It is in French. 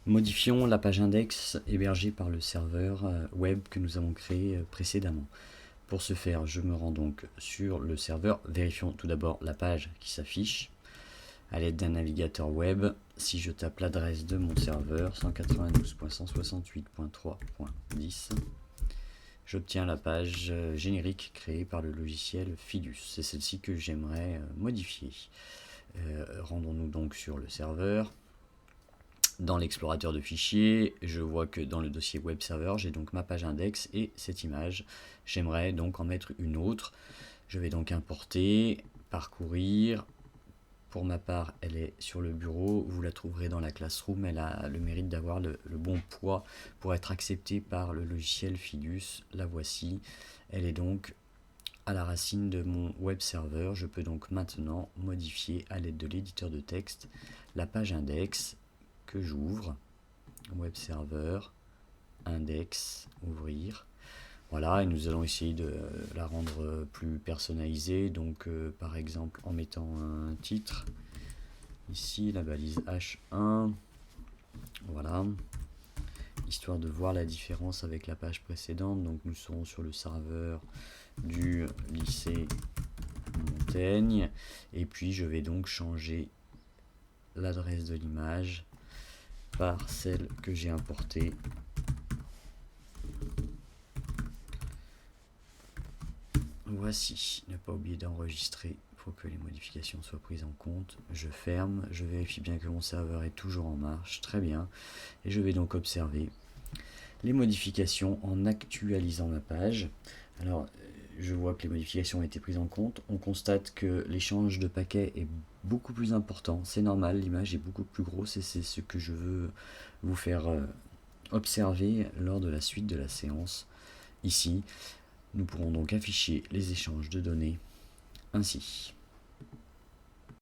Modifions la page index hébergée par le serveur web que nous avons créé précédemment. Pour ce faire, je me rends donc sur le serveur. Vérifions tout d'abord la page qui s'affiche à l'aide d'un navigateur web. Si je tape l'adresse de mon serveur 192.168.3.10, j'obtiens la page générique créée par le logiciel Fidus. C'est celle-ci que j'aimerais modifier. Rendons-nous donc sur le serveur. Dans l'explorateur de fichiers, je vois que dans le dossier web server, j'ai donc ma page index et cette image. J'aimerais donc en mettre une autre. Je vais donc importer, parcourir. Pour ma part, elle est sur le bureau. Vous la trouverez dans la Classroom. Elle a le mérite d'avoir le bon poids pour être acceptée par le logiciel Fidus. La voici. Elle est donc à la racine de mon web server. Je peux donc maintenant modifier à l'aide de l'éditeur de texte la page index que j'ouvre, web server, index, ouvrir. Voilà, et nous allons essayer de la rendre plus personnalisée, donc par exemple en mettant un titre, ici la balise H1, voilà, histoire de voir la différence avec la page précédente. Donc nous serons sur le serveur du lycée Montaigne, et puis je vais donc changer l'adresse de l'image par celle que j'ai importée. Voici, ne pas oublier d'enregistrer pour que les modifications soient prises en compte. Je ferme, je vérifie bien que mon serveur est toujours en marche, très bien, et je vais donc observer les modifications en actualisant ma page. Alors, je vois que les modifications ont été prises en compte. On constate que l'échange de paquets est beaucoup plus important. C'est normal, l'image est beaucoup plus grosse et c'est ce que je veux vous faire observer lors de la suite de la séance. Ici, nous pourrons donc afficher les échanges de données ainsi.